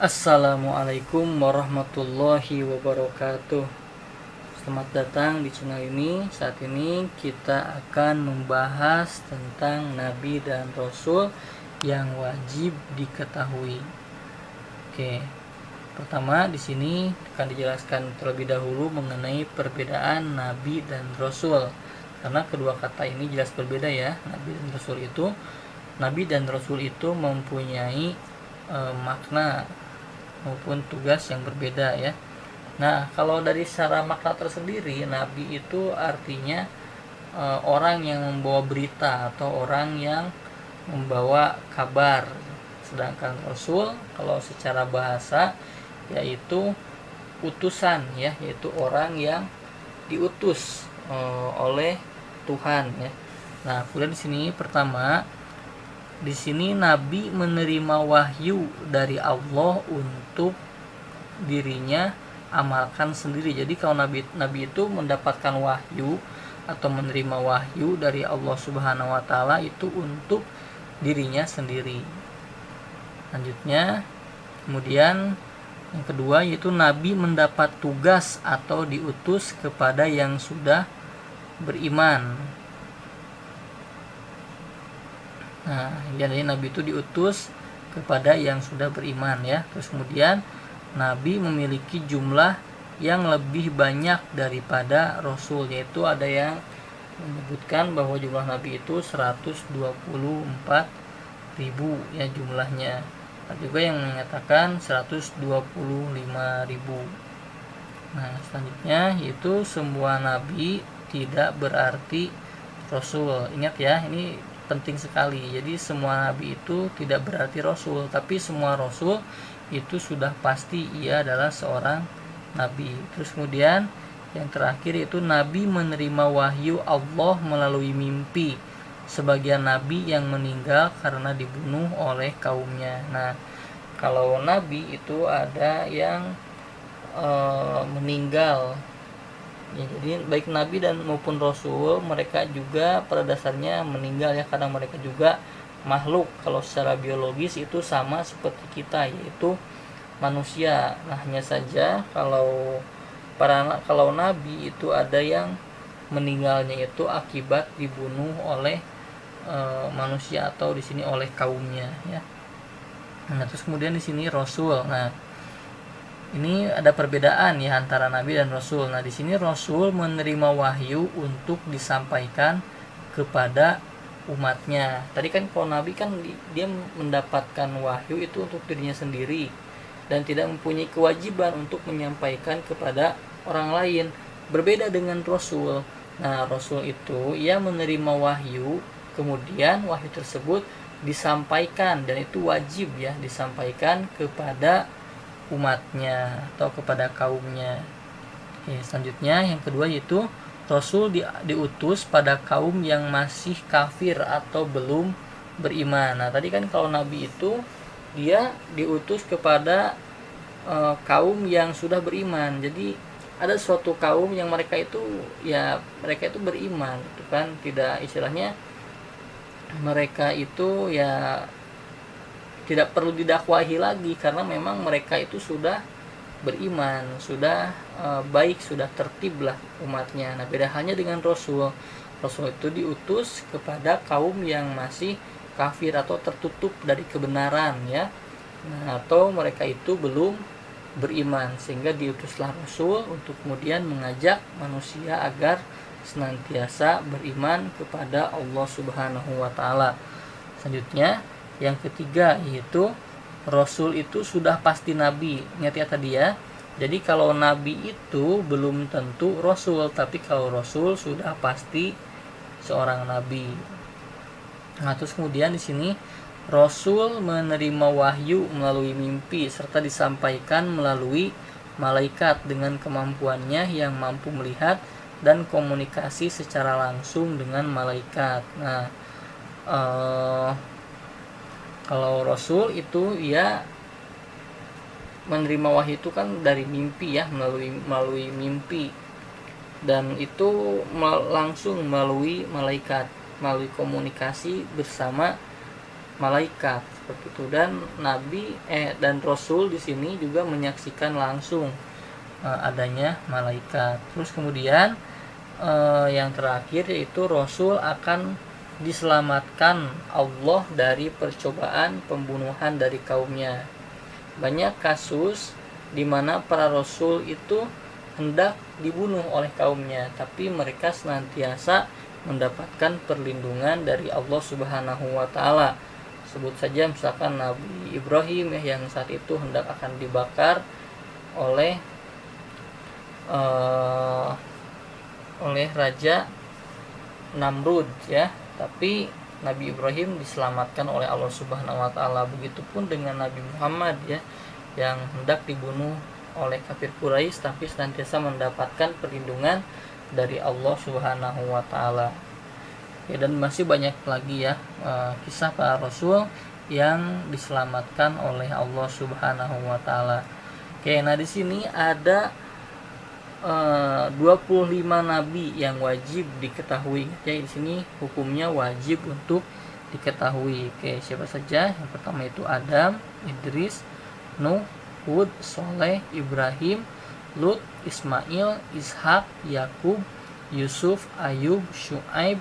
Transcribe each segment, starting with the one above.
Assalamualaikum warahmatullahi wabarakatuh. Selamat datang di channel ini. Saat ini kita akan membahas tentang Nabi dan Rasul yang wajib diketahui. Oke. Pertama di sini akan dijelaskan terlebih dahulu mengenai perbedaan Nabi dan Rasul. Karena kedua kata ini jelas berbeda ya. Nabi dan Rasul itu mempunyai makna maupun tugas yang berbeda ya. Nah, kalau dari secara makna tersendiri, Nabi itu artinya orang yang membawa berita atau orang yang membawa kabar. Sedangkan Rasul kalau secara bahasa yaitu utusan ya, yaitu orang yang diutus oleh Tuhan ya. Nah, kemudian di sini pertama di sini Nabi menerima wahyu dari Allah untuk dirinya amalkan sendiri. Jadi kalau Nabi itu mendapatkan wahyu atau menerima wahyu dari Allah Subhanahu wa taala itu untuk dirinya sendiri. Selanjutnya, kemudian yang kedua yaitu Nabi mendapat tugas atau diutus kepada yang sudah beriman. Nah, jadi Nabi itu diutus kepada yang sudah beriman ya. Terus kemudian Nabi memiliki jumlah yang lebih banyak daripada Rasul, yaitu ada yang menyebutkan bahwa jumlah Nabi itu 124.000 ya jumlahnya. Ada juga yang menyatakan 125.000. Nah, selanjutnya yaitu semua Nabi tidak berarti Rasul. Ingat ya, ini penting sekali. Jadi semua Nabi itu tidak berarti Rasul, tapi semua Rasul itu sudah pasti ia adalah seorang Nabi. Terus kemudian yang terakhir itu Nabi menerima wahyu Allah melalui mimpi. Sebagian Nabi yang meninggal karena dibunuh oleh kaumnya. Nah, kalau Nabi itu ada yang meninggal ya, jadi baik Nabi dan maupun Rasul mereka juga pada dasarnya meninggal ya, karena mereka juga makhluk. Kalau secara biologis itu sama seperti kita, yaitu manusia. Nah, hanya saja kalau Nabi itu ada yang meninggalnya itu akibat dibunuh oleh manusia atau di sini oleh kaumnya ya. Nah, terus kemudian di sini Rasul. Nah, ini ada perbedaan ya antara Nabi dan Rasul. Nah, di sini Rasul menerima wahyu untuk disampaikan kepada umatnya. Tadi kan kalau Nabi kan dia mendapatkan wahyu itu untuk dirinya sendiri dan tidak mempunyai kewajiban untuk menyampaikan kepada orang lain. Berbeda dengan Rasul. Nah, Rasul itu ia menerima wahyu, kemudian wahyu tersebut disampaikan dan itu wajib ya disampaikan kepada umatnya atau kepada kaumnya. Oke, selanjutnya yang kedua yaitu Rasul diutus pada kaum yang masih kafir atau belum beriman. Nah, tadi kan kalau Nabi itu dia diutus kepada kaum yang sudah beriman. Jadi ada suatu kaum yang mereka itu beriman, itu kan tidak istilahnya mereka itu ya tidak perlu didakwahi lagi karena memang mereka itu sudah beriman, sudah baik, sudah tertib lah umatnya. Nah, beda halnya dengan Rasul. Rasul itu diutus kepada kaum yang masih kafir atau tertutup dari kebenaran ya. Nah, atau mereka itu belum beriman, sehingga diutuslah Rasul untuk kemudian mengajak manusia agar senantiasa beriman kepada Allah Subhanahu wa taala. Selanjutnya yang ketiga yaitu Rasul itu sudah pasti Nabi. Ingat ya tadi ya. Jadi kalau Nabi itu belum tentu Rasul, tapi kalau Rasul sudah pasti seorang Nabi. Nah, terus kemudian di sini Rasul menerima wahyu melalui mimpi serta disampaikan melalui malaikat dengan kemampuannya yang mampu melihat dan komunikasi secara langsung dengan malaikat. Nah, kalau Rasul itu ya menerima wahyu itu kan dari mimpi ya, melalui mimpi, dan itu langsung melalui malaikat, melalui komunikasi bersama malaikat. seperti itu. Dan nabi dan rasul di sini juga menyaksikan langsung adanya malaikat. Terus kemudian yang terakhir yaitu rasul akan diselamatkan Allah dari percobaan pembunuhan dari kaumnya. Banyak kasus di mana para rasul itu hendak dibunuh oleh kaumnya, tapi mereka senantiasa mendapatkan perlindungan dari Allah Subhanahu wa taala. Sebut saja misalkan Nabi Ibrahim yang saat itu hendak akan dibakar oleh Raja Namrud tapi Nabi Ibrahim diselamatkan oleh Allah Subhanahu wa taala. Begitupun dengan Nabi Muhammad yang hendak dibunuh oleh kafir Quraisy tapi senantiasa mendapatkan perlindungan dari Allah Subhanahu wa taala. Dan masih banyak lagi kisah para rasul yang diselamatkan oleh Allah Subhanahu wa taala. Nah di sini ada 25 nabi yang wajib diketahui. Di sini hukumnya wajib untuk diketahui. Siapa saja? Yang pertama itu Adam, Idris, Nuh, Hud, Soleh, Ibrahim, Lut, Ismail, Ishak, Yakub, Yusuf, Ayub, Syuaib,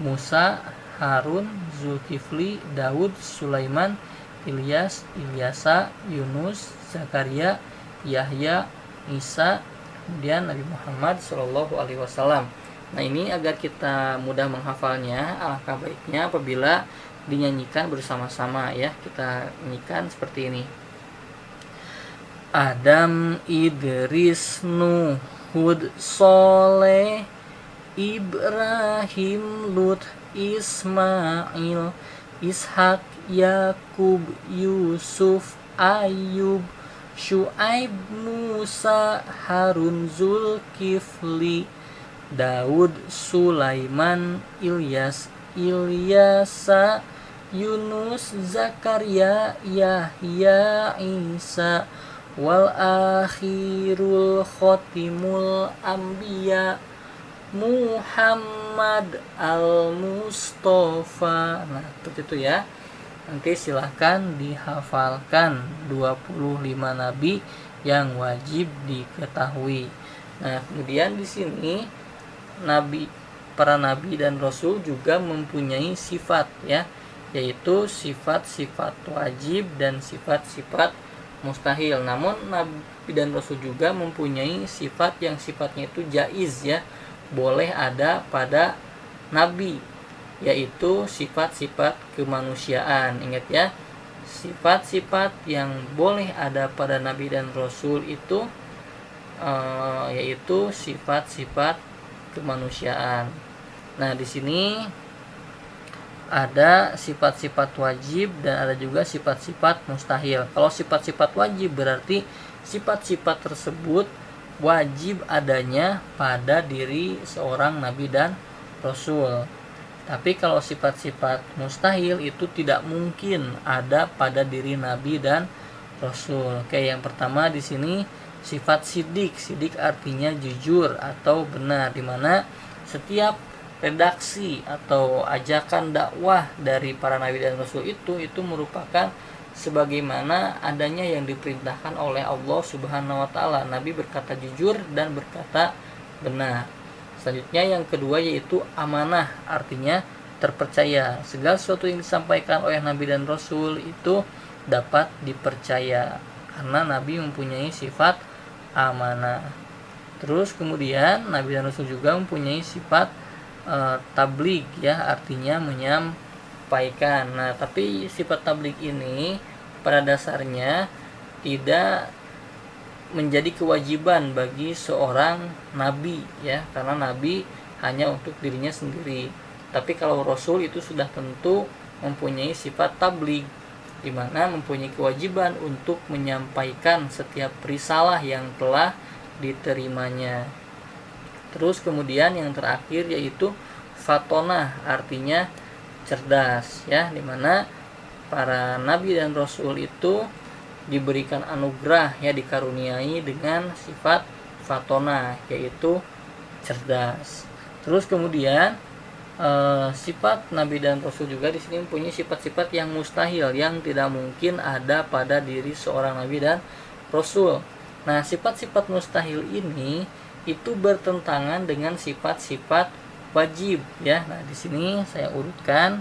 Musa, Harun, Zulkifli, Daud, Sulaiman, Ilyas, Ilyasa, Yunus, Zakaria, Yahya, Isa, kemudian Nabi Muhammad Shallallahu Alaihi Wasallam. Nah ini agar kita mudah menghafalnya, alangkah baiknya apabila dinyanyikan bersama-sama kita nyanyikan seperti ini. Adam, Idris, Nuh, Hud, Soleh, Ibrahim, Lut, Ismail, Ishak, Yakub, Yusuf, Ayub, Syuaib, Musa, Harun, Zulkifli, Daud, Sulaiman, Ilyas, Ilyasa, Yunus, Zakaria, Yahya, Isa, wal akhirul khotimul anbiya Muhammad al-Mustafa. Nah seperti itu nanti silahkan dihafalkan 25 nabi yang wajib diketahui. Nah kemudian di sini para nabi dan rasul juga mempunyai sifat yaitu sifat-sifat wajib dan sifat-sifat mustahil. Namun nabi dan rasul juga mempunyai sifat yang sifatnya itu jaiz boleh ada pada nabi, yaitu sifat-sifat kemanusiaan. Ingat sifat-sifat yang boleh ada pada nabi dan rasul itu yaitu sifat-sifat kemanusiaan. Nah di sini ada sifat-sifat wajib dan ada juga sifat-sifat mustahil. Kalau sifat-sifat wajib berarti sifat-sifat tersebut wajib adanya pada diri seorang nabi dan rasul. Tapi kalau sifat-sifat mustahil itu tidak mungkin ada pada diri nabi dan rasul. Yang pertama di sini sifat sidik. Sidik artinya jujur atau benar, di mana setiap redaksi atau ajakan dakwah dari para nabi dan rasul itu merupakan sebagaimana adanya yang diperintahkan oleh Allah Subhanahu wa taala. Nabi berkata jujur dan berkata benar. Selanjutnya yang kedua yaitu amanah, artinya terpercaya. Segala sesuatu yang disampaikan oleh nabi dan rasul itu dapat dipercaya karena nabi mempunyai sifat amanah. Terus kemudian nabi dan rasul juga mempunyai sifat tabligh artinya menyampaikan. Nah, tapi sifat tabligh ini pada dasarnya tidak menjadi kewajiban bagi seorang nabi karena nabi hanya untuk dirinya sendiri. Tapi kalau rasul itu sudah tentu mempunyai sifat tabligh, di mana mempunyai kewajiban untuk menyampaikan setiap risalah yang telah diterimanya. Terus kemudian yang terakhir yaitu fatonah, artinya cerdas di mana para nabi dan rasul itu diberikan anugerah dikaruniai dengan sifat fatonah yaitu cerdas. Terus kemudian sifat nabi dan rasul juga di sini mempunyai sifat-sifat yang mustahil, yang tidak mungkin ada pada diri seorang nabi dan rasul. Nah, sifat-sifat mustahil ini itu bertentangan dengan sifat-sifat wajib ya. Nah, di sini saya urutkan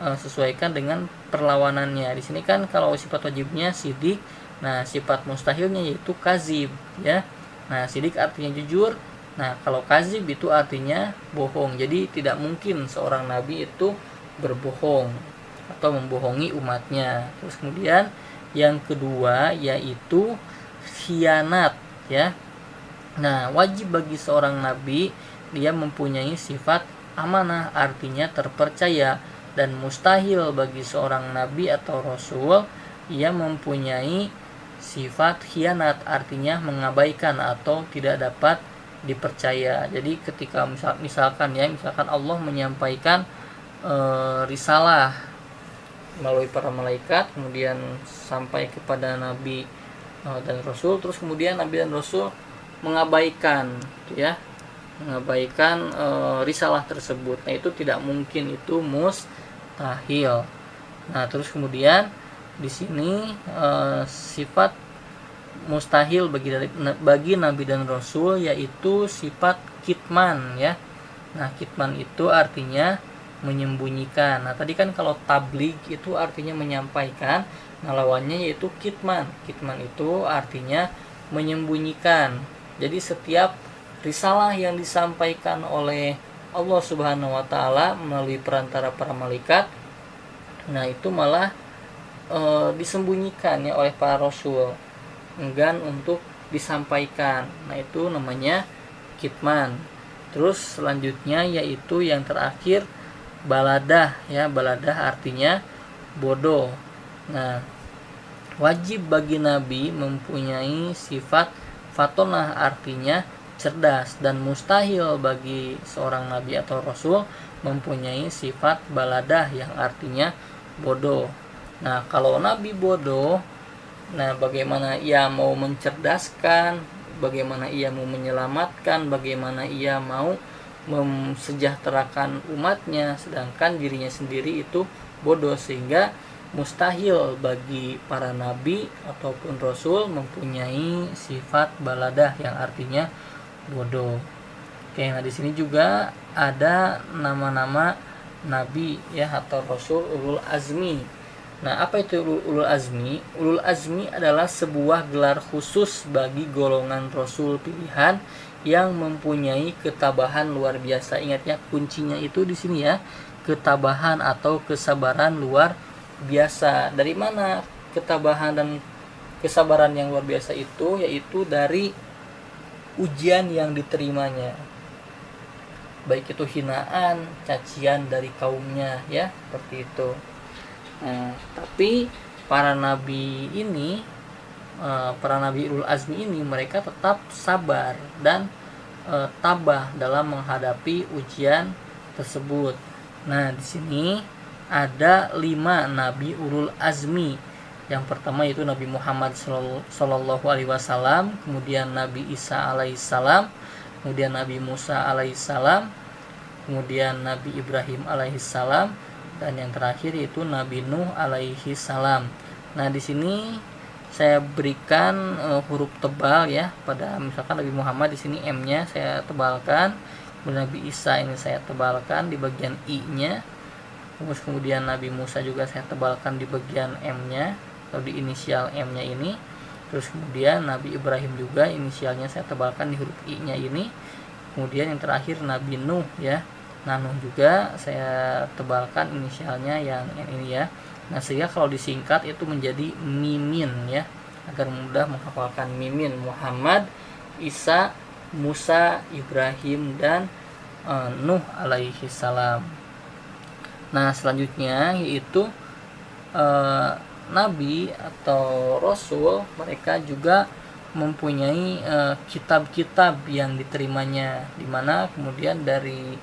sesuaikan dengan perlawanannya. Di sini kan kalau sifat wajibnya sidik, nah sifat mustahilnya yaitu kazib ya. Nah, sidik artinya jujur. Nah, kalau kazib itu artinya bohong. Jadi tidak mungkin seorang nabi itu berbohong atau membohongi umatnya. Terus kemudian yang kedua yaitu khianat ya. Nah, wajib bagi seorang nabi dia mempunyai sifat amanah, artinya terpercaya, dan mustahil bagi seorang nabi atau rasul ia mempunyai sifat khianat, artinya mengabaikan atau tidak dapat dipercaya. Jadi ketika misalkan Allah menyampaikan risalah melalui para malaikat, kemudian sampai kepada nabi dan rasul, terus kemudian nabi dan rasul mengabaikan risalah tersebut. Nah, itu tidak mungkin, itu mustahil. Nah, terus kemudian di sini sifat mustahil bagi nabi dan rasul yaitu sifat kitman ya. Nah, kitman itu artinya menyembunyikan. Nah, tadi kan kalau tabligh itu artinya menyampaikan, nah lawannya yaitu kitman. Kitman itu artinya menyembunyikan. Jadi setiap risalah yang disampaikan oleh Allah Subhanahu wa taala melalui perantara para malaikat, nah itu malah disembunyikan ya oleh para rasul, enggan untuk disampaikan. Nah, itu namanya kitman. Terus selanjutnya yaitu yang terakhir baladah ya. Baladah artinya bodoh. Nah, wajib bagi nabi mempunyai sifat fatonah, artinya cerdas, dan mustahil bagi seorang nabi atau rasul mempunyai sifat baladah yang artinya bodoh. Nah, kalau nabi bodoh, nah bagaimana ia mau mencerdaskan, bagaimana ia mau menyelamatkan, bagaimana ia mau mensejahterakan umatnya, sedangkan dirinya sendiri itu bodoh, sehingga mustahil bagi para nabi ataupun rasul mempunyai sifat baladah yang artinya bodoh. Oke, nah di sini juga ada nama-nama nabi ya atau rasul ulul azmi. Nah, apa itu ulul azmi? Ulul azmi adalah sebuah gelar khusus bagi golongan rasul pilihan yang mempunyai ketabahan luar biasa. Ingat ya, kuncinya itu di sini ya, ketabahan atau kesabaran luar biasa. Dari mana ketabahan dan kesabaran yang luar biasa itu? Yaitu dari ujian yang diterimanya, baik itu hinaan, cacian dari kaumnya ya, seperti itu. Nah, tapi para nabi ini, para nabi ulul azmi ini, mereka tetap sabar dan tabah dalam menghadapi ujian tersebut. Nah, di sini ada 5 nabi ulul azmi. Yang pertama itu Nabi Muhammad Sallallahu Alaihi Wasallam, kemudian Nabi Isa Alaihissalam, kemudian Nabi Musa Alaihissalam, kemudian Nabi Ibrahim Alaihissalam, dan yang terakhir itu Nabi Nuh Alaihissalam. Nah, di sini saya berikan huruf tebal ya pada misalkan Nabi Muhammad, di sini M-nya saya tebalkan, Nabi Isa ini saya tebalkan di bagian I-nya, terus kemudian Nabi Musa juga saya tebalkan di bagian M-nya atau di inisial M-nya ini, terus kemudian Nabi Ibrahim juga inisialnya saya tebalkan di huruf I-nya ini, kemudian yang terakhir Nabi Nuh ya. Nah, Nuh juga saya tebalkan inisialnya yang ini ya. Nah, sehingga kalau disingkat itu menjadi Mimin ya, agar mudah menghafalkan. Mimin, Muhammad, Isa, Musa, Ibrahim, dan Nuh alaihi salam. Nah, selanjutnya yaitu nabi atau rasul, mereka juga mempunyai kitab-kitab yang diterimanya, di mana kemudian dari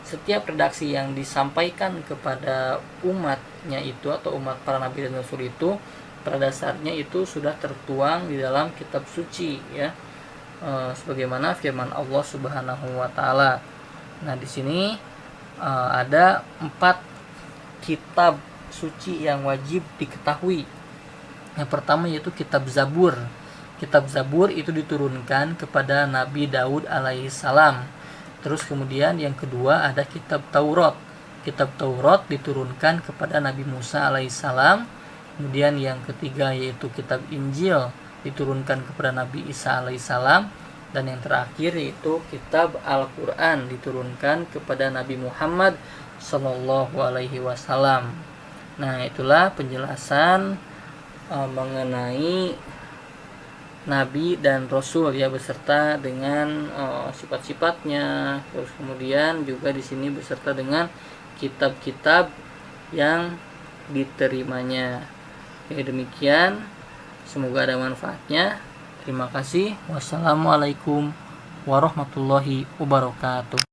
setiap redaksi yang disampaikan kepada umatnya itu atau umat para nabi dan rasul itu, pada dasarnya itu sudah tertuang di dalam kitab suci ya, sebagaimana firman Allah Subhanahu wa taala. Nah, di sini ada 4 kitab suci yang wajib diketahui. Yang pertama yaitu kitab Zabur. Kitab Zabur itu diturunkan kepada Nabi Daud alaihissalam. Terus kemudian yang kedua ada kitab Taurat. Kitab Taurat diturunkan kepada Nabi Musa alaihissalam. Kemudian yang ketiga yaitu kitab Injil diturunkan kepada Nabi Isa alaihissalam. Dan yang terakhir yaitu kitab Al-Quran diturunkan kepada Nabi Muhammad Sallallahu Alaihi Wasallam. Nah, itulah penjelasan mengenai Nabi dan Rasul ya, beserta dengan sifat-sifatnya. Terus kemudian juga di sini beserta dengan kitab-kitab yang diterimanya. Oke, demikian. Semoga ada manfaatnya. Terima kasih. Wassalamualaikum warahmatullahi wabarakatuh.